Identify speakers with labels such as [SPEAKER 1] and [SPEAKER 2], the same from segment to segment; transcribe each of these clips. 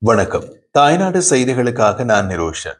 [SPEAKER 1] வணக்கம். தாய்நாடு செய்திகளுக்காக நான் நிரோஷன்.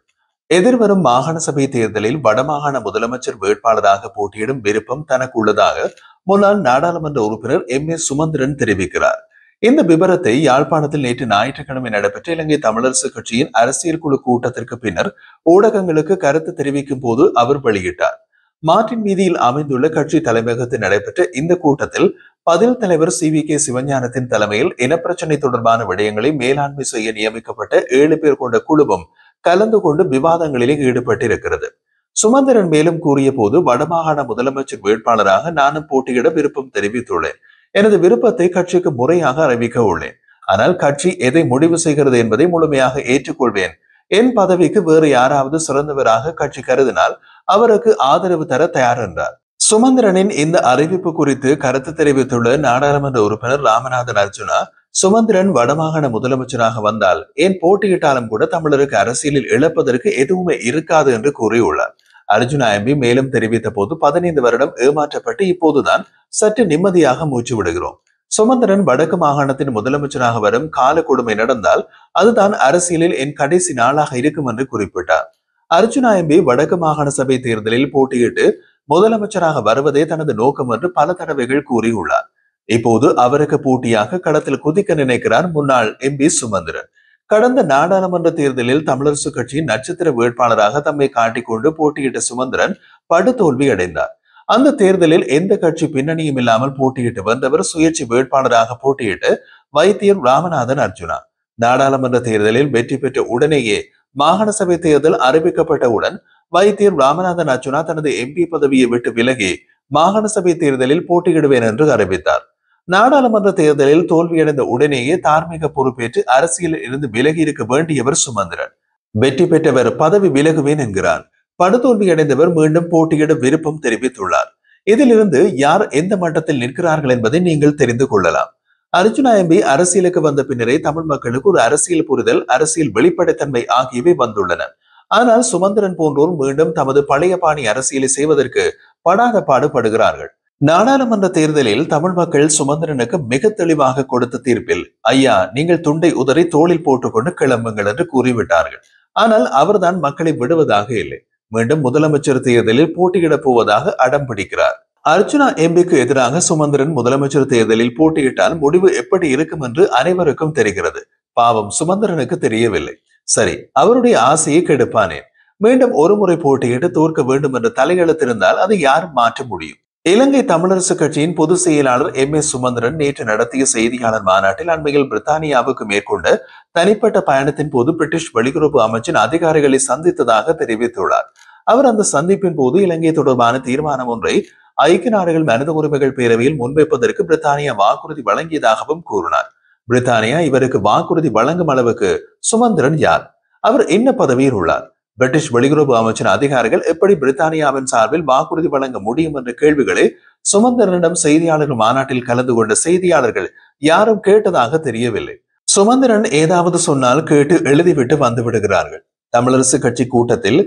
[SPEAKER 1] எதிர்வரும் மாகாண சபை தேர்தலில் வடமாகாண முதலமைச்சர் வேட்பாளராக போட்டியிடும் விருப்பம் தனக்கு உள்ளதாக முன்னாள் நாடாளுமன்ற உறுப்பினர் சுமந்திரன் தெரிவிக்கிறார். இந்த விவரத்தை யாழ்ப்பாணத்தில் நேற்று ஞாயிற்றுக்கிழமை நடைபெற்ற இலங்கை தமிழரசு கட்சியின் அரசியல் குழு கூட்டத்திற்கு பின்னர் ஊடகங்களுக்கு கருத்து தெரிவிக்கும் போது அவர் வெளியிட்டார். மார்ட்டின் வீதியில் அமைந்துள்ள கட்சி தலைமையகத்தில் நடைபெற்ற இந்த கூட்டத்தில் பதில் தலைவர் CVK சிவஞானத்தின் தலைமையில் இனப்பிரச்சினை தொடர்பான விடயங்களை மேலாண்மை செய்ய நியமிக்கப்பட்ட 7 பேர் கொண்ட குழுவும் கலந்து கொண்டு விவாதங்களிலே ஈடுபட்டிருக்கிறது. சுமந்திரன் மேலும் கூறிய போது, வடமாகாண முதலமைச்சர் வேட்பாளராக நானும் போட்டியிட விருப்பம் தெரிவித்துள்ளேன். எனது விருப்பத்தை கட்சிக்கு முறையாக அறிவிக்க உள்ளேன். ஆனால் கட்சி எதை முடிவு செய்கிறது என்பதை முழுமையாக ஏற்றுக்கொள்வேன். என் பதவிக்கு வேறு யாராவது சிறந்தவராக கட்சி கருதினால் அவருக்கு ஆதரவு தர தயார் என்றார். சுமந்திரனின் இந்த அறிவிப்பு குறித்து கருத்து தெரிவித்துள்ள நாடாளுமன்ற உறுப்பினர் ராமநாதன் அர்ஜுனா, சுமந்திரன் வடமாகாண முதலமைச்சராக வந்தால் ஏன் போட்டியிட்டாலும் கூட தமிழருக்கு அரசியலில் இழப்பதற்கு எதுவுமே இருக்காது என்று கூறியுள்ளார். அர்ஜுனா MP மேலும் தெரிவித்த போது, 15 வருடம் ஏமாற்றப்பட்டு இப்போதுதான் சற்று நிம்மதியாக மூச்சு விடுகிறோம். சுமந்திரன் வடக்கு மாகாணத்தின் முதலமைச்சராக வரும் கால கொடுமை நடந்தால் அதுதான் அரசியலில் என் கடைசி நாளாக இருக்கும் என்று குறிப்பிட்டார். அர்ஜுனா MP வடக்கு மாகாண சபை தேர்தலில் போட்டியிட்டு முதலமைச்சராக வருவதே தனது நோக்கம் என்று பல தடவைகள் கூறியுள்ளார். இப்போது அவருக்கு போட்டியாக களத்தில் குதிக்க நினைக்கிறார் முன்னாள் MP சுமந்திரன். கடந்த நாடாளுமன்ற தேர்தலில் தமிழரசு கட்சியின் நட்சத்திர வேட்பாளராக தம்மை காட்டிக்கொண்டு போட்டியிட்ட சுமந்திரன் படுதோல்வி அடைந்தார். அந்த தேர்தலில் எந்த கட்சி பின்னணியும் இல்லாமல் போட்டியிட்டு வந்தவர் சுயேட்சை வேட்பாளராக போட்டியிட்டு வைத்தியர் ராமநாதன் அர்ஜுனா. நாடாளுமன்ற தேர்தலில் வெற்றி பெற்ற உடனேயே மாகாண சபை தேர்தல் அறிவிக்கப்பட்டவுடன் வைத்தியர் ராமநாதன் அர்ஜுனா தனது MP பதவியை விட்டு விலகி மாகாண சபை தேர்தலில் போட்டியிடுவேன் என்று அறிவித்தார். நாடாளுமன்ற தேர்தலில் தோல்வியடைந்த உடனேயே தார்மீக பொறுப்பேற்று அரசியலில் இருந்து விலகி இருக்க வேண்டியவர் சுமந்திரன். வெற்றி பெற்றவர் பதவி விலகுவேன் என்கிறார். படுதோல்வியடைந்தவர் மீண்டும் போட்டியிட விருப்பம் தெரிவித்துள்ளார். இதிலிருந்து யார் எந்த மட்டத்தில் நிற்கிறார்கள் என்பதை நீங்கள் தெரிந்து கொள்ளலாம். அர்ஜுனா MP அரசியலுக்கு வந்த பின்னரே தமிழ் மக்களுக்கு ஒரு அரசியல் புரிதல், அரசியல் வெளிப்படைத்தன்மை ஆகியவை வந்துள்ளன. ஆனால் சுமந்திரன் போன்றோர் மீண்டும் தமது பழைய பாணி அரசியலை செய்வதற்கு படாத பாடுபடுகிறார்கள். நாடாளுமன்ற தேர்தலில் தமிழ் மக்கள் சுமந்திரனுக்கு மிக தெளிவாக கொடுத்த தீர்ப்பில், ஐயா நீங்கள் துண்டை உதறி தோளில் போட்டுக்கொண்டு கிளம்புங்கள் என்று கூறிவிட்டார்கள். ஆனால் அவர்தான் மக்களை விடுவதாக இல்லை. மீண்டும் முதலமைச்சர் தேர்தலில் போட்டியிடப் போவதாக அடம் பிடிக்கிறார். அர்ஜுனா MPக்கு எதிராக சுமந்திரன் முதலமைச்சர் தேர்தலில் போட்டியிட்டால் முடிவு எப்படி இருக்கும் என்று அனைவருக்கும் தெரிகிறது. பாவம் சுமந்திரனுக்கு தெரியவில்லை. சரி, அவருடைய ஆசையை கெடுப்பானேன். மீண்டும் ஒரு முறை போட்டியிட்டு தோற்க வேண்டும் என்ற தலையெழுத்திருந்தால் அதை யாரும் மாற்ற முடியும். இலங்கை தமிழரசு கட்சியின் பொதுச் செயலாளர் சுமந்திரன் நேற்று நடத்திய செய்தியாளர் மாநாட்டில் அண்மையில் பிரித்தானியாவுக்கு மேற்கொண்ட தனிப்பட்ட பயணத்தின் போது பிரிட்டிஷ் வெளியுறவு அமைச்சின் அதிகாரிகளை சந்தித்ததாக தெரிவித்துள்ளார். அவர் அந்த சந்திப்பின் போது இலங்கை தொடர்பான தீர்மானம் ஒன்றை ஐக்கிய நாடுகள் மனித உரிமைகள் பேரவையில் முன்வைப்பதற்கு பிரித்தானியா வாக்குறுதி வழங்கியதாகவும் கூறினார். பிரித்தானியா இவருக்கு வாக்குறுதி வழங்கும் அளவுக்கு சுமந்திரன் யார்? அவர் என்ன பதவியில் உள்ளார்? பிரிட்டிஷ் வெளியுறவு அமைச்சின் அதிகாரிகள் எப்படி பிரித்தானியாவின் சார்பில் வாக்குறுதி வழங்க முடியும் என்ற கேள்விகளை சுமந்திரனிடம் செய்தியாளர்கள் மாநாட்டில் கலந்து கொண்ட செய்தியாளர்கள் யாரும் கேட்டதாக தெரியவில்லை. சுமந்திரன் ஏதாவது சொன்னால் கேட்டு எழுதிவிட்டு வந்து விடுகிறார்கள். தமிழரசு கட்சி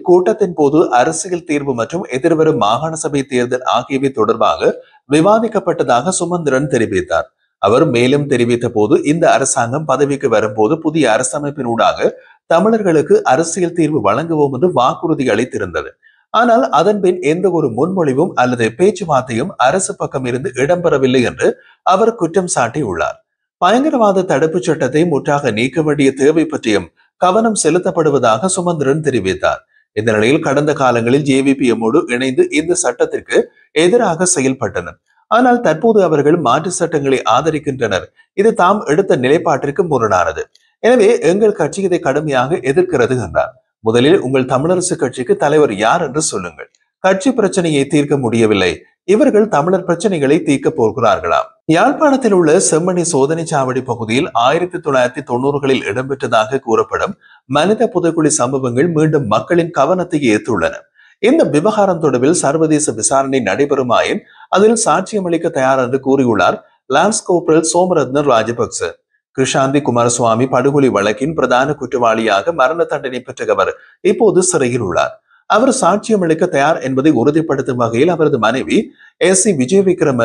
[SPEAKER 1] கூட்டத்தின் போது அரசியல் தீர்வு மற்றும் எதிர்வரும் மாகாண சபை தேர்தல் ஆகியவை தொடர்பாக விவாதிக்கப்பட்டதாக சுமந்திரன் தெரிவித்தார். அவர் மேலும் தெரிவித்த போது, இந்த அரசாங்கம் பதவிக்கு வரும்போது புதிய அரசமைப்பினூடாக தமிழர்களுக்கு அரசியல் தீர்வு வழங்குவோம் என்று வாக்குறுதி அளித்திருந்தது. ஆனால் அதன் பின் எந்த ஒரு முன்மொழிவும் அல்லது பேச்சுவார்த்தையும் அரசு பக்கம் இருந்து இடம்பெறவில்லை என்று அவர் குற்றம் சாட்டியுள்ளார். பயங்கரவாத தடுப்பு சட்டத்தை முற்றாக நீக்க வேண்டிய தேவை பற்றியும் கவனம் செலுத்தப்படுவதாக சுமந்திரன் தெரிவித்தார். இந்த நிலையில் கடந்த காலங்களில் JVPMோடு இணைந்து இந்த சட்டத்திற்கு எதிராக செயல்பட்டனர். ஆனால் தற்போது அவர்கள் மாற்று சட்டங்களை ஆதரிக்கின்றனர். இது தாம் எடுத்த நிலைப்பாட்டிற்கு முரணானது. எனவே எங்கள் கட்சி இதை கடுமையாக எதிர்க்கிறது என்றார். முதலில் உங்கள் தமிழரசு கட்சிக்கு தலைவர் யார் என்று சொல்லுங்கள். கட்சி பிரச்சனையை தீர்க்க முடியவில்லை, இவர்கள் தமிழர் பிரச்சனைகளை தீர்க்க போகிறார்களாம். யாழ்ப்பாணத்தில் உள்ள செம்மணி சோதனை சாவடி பகுதியில் 1990களில் இடம்பெற்றதாக கூறப்படும் மனித புதைக்குழி சம்பவங்கள் மீண்டும் மக்களின் கவனத்தை ஈர்த்துள்ளன. இந்த விவகாரம் தொடர்பில் சர்வதேச விசாரணை நடைபெறுமாயின் அதில் சாட்சியம் அளிக்க தயார் என்று கூறியுள்ளார் லான்ஸ் கோர்பரல் சோமரத்ன ராஜபக்ச. கிருஷாந்தி குமாரசுவாமி படுகொலை வழக்கின் பிரதான குற்றவாளியாக மரண தண்டனை பெற்றவர் இப்போது சிறையில் உள்ளார். அவர் சாட்சியம் அளிக்க தயார் என்பதை உறுதிப்படுத்தும் வகையில் அவரது மனைவி சி விஜய் விக்ரம,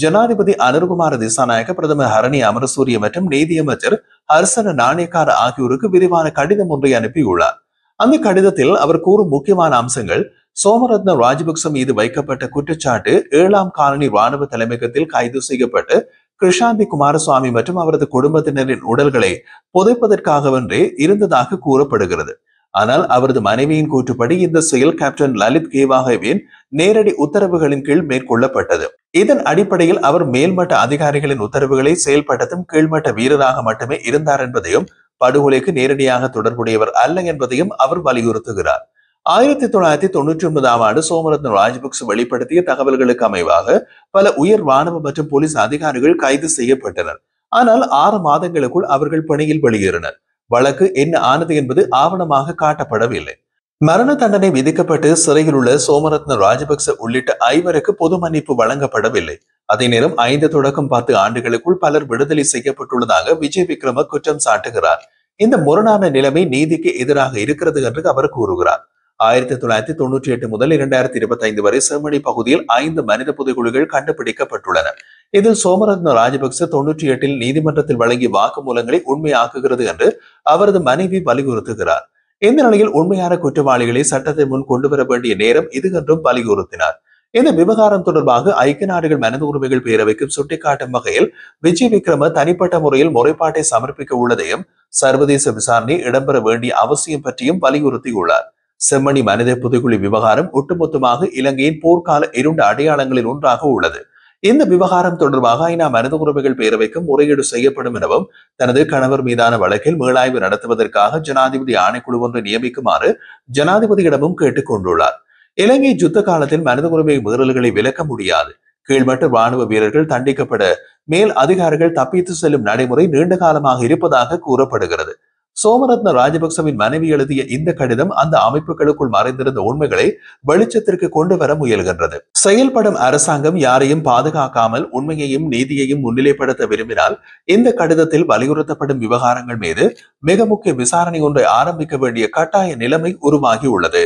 [SPEAKER 1] ஜனாதிபதி அனுர்குமார திசாநாயக்க, பிரதமர் ஹரணி அமரசூரிய மற்றும் நீதியமைச்சர் ஹர்சன நாணயக்கார ஆகியோருக்கு விரிவான கடிதம் ஒன்றை அனுப்பியுள்ளார். அந்த கடிதத்தில் அவர் கூறும் முக்கியமான அம்சங்கள்: சோமரத்ன ராஜபக்ச மீது வைக்கப்பட்ட குற்றச்சாட்டு 7ஆம் காலனி ராணுவ தலைமையகத்தில் கைது செய்யப்பட்டு கிருஷாந்தி குமாரசுவாமி மற்றும் அவரது குடும்பத்தினரின் உடல்களை புதைப்பதற்காகவென்றே இருந்ததாக கூறப்படுகிறது. ஆனால் அவரது மனைவியின் கூற்றுப்படி இந்த செயல் கேப்டன் லலித் கேவாகவின் நேரடி உத்தரவுகளின் கீழ் மேற்கொள்ளப்பட்டது. இதன் அடிப்படையில் அவர் மேல்மட்ட அதிகாரிகளின் உத்தரவுகளை செயல்படுத்தும் கீழ்மட்ட வீரராக மட்டுமே இருந்தார் என்பதையும், படுகொலைக்கு நேரடியாக தொடர்புடையவர் அல்ல என்பதையும் அவர் வலியுறுத்துகிறார். 1999ஆம் ஆண்டு சோமரத்ன ராஜபக்ச வெளிப்படுத்திய தகவல்களுக்கு அமைவாக பல உயர் ராணுவ மற்றும் போலீஸ் அதிகாரிகள் கைது செய்யப்பட்டனர். ஆனால் 6 மாதங்களுக்குள் அவர்கள் பணியில் வெளியேறினர். வழக்கு என்ன ஆனது என்பது ஆவணமாக காட்டப்படவில்லை. மரண தண்டனை விதிக்கப்பட்டு சிறையில் உள்ள சோமரத்ன ராஜபக்ச உள்ளிட்ட 5 பொது மன்னிப்பு வழங்கப்படவில்லை. அதே நேரம் 5 தொடக்கம் 10 ஆண்டுகளுக்குள் பலர் விடுதலை செய்யப்பட்டுள்ளதாக விஜய் விக்ரம குற்றம் சாட்டுகிறார். இந்த முரணான நிலைமை நீதிக்கு எதிராக இருக்கிறது என்று அவர் கூறுகிறார். 1998 முதல் 2025 வரை செம்மணி பகுதியில் 5 மனித புதைகுழிகள் கண்டுபிடிக்கப்பட்டுள்ளன. இதில் சோமரத்ன ராஜபக்ச 98இல் நீதிமன்றத்தில் வழங்கிய வாக்குமூலங்களை உண்மையாக்குகிறது என்று அவரது மனைவி வலியுறுத்துகிறார். இந்த நிலையில் உண்மையான குற்றவாளிகளை சட்டத்தை முன் கொண்டு வர வேண்டிய நேரம் இது என்றும் வலியுறுத்தினார். இந்த விவகாரம் தொடர்பாக ஐக்கிய நாடுகள் மனித உரிமைகள் பேரவைக்கு சுட்டிக்காட்டும் வகையில் விஜய் விக்ரம தனிப்பட்ட முறையில் முறைப்பாட்டை சமர்ப்பிக்க உள்ளதையும், சர்வதேச விசாரணை இடம்பெற வேண்டிய அவசியம் பற்றியும் வலியுறுத்தியுள்ளார். செம்மணி மனித புதைகுழி விவகாரம் ஒட்டுமொத்தமாக இலங்கையின் போர்க்கால இருண்ட அடையாளங்களில் ஒன்றாக உள்ளது. இந்த விவகாரம் தொடர்பாக ஐநா மனித உரிமைகள் பேரவைக்கும் முறையீடு செய்யப்படும் எனவும், தனது கணவர் மீதான வழக்கில் மீளாய்வு நடத்துவதற்காக ஜனாதிபதி ஆணைக்குழு ஒன்றை நியமிக்குமாறு ஜனாதிபதியிடமும் கேட்டுக் கொண்டுள்ளார். இலங்கை யுத்த காலத்தில் மனித உரிமை மீறல்களை விலக்க முடியாது. கீழ்மட்ட ராணுவ வீரர்கள் தண்டிக்கப்பட மேல் அதிகாரிகள் தப்பித்து செல்லும் நடைமுறை நீண்ட காலமாக இருப்பதாக கூறப்படுகிறது. சோமரத்ன ராஜபக்சவின் மனைவி எழுதிய இந்த கடிதம் அந்த அமைப்புகளுக்குள் மறைந்திருந்த உண்மைகளை வெளிச்சத்திற்கு கொண்டு வர முயல்கின்றது. செயல்படும் அரசாங்கம் யாரையும் பாதுகாக்காமல் உண்மையையும் நீதியையும் முன்னிலைப்படுத்த விரும்பினால் இந்த கடிதத்தில் வலியுறுத்தப்படும் விவகாரங்கள் மீது மிக முக்கிய விசாரணை ஒன்றை ஆரம்பிக்க வேண்டிய கட்டாய நிலைமை உருவாகி உள்ளது.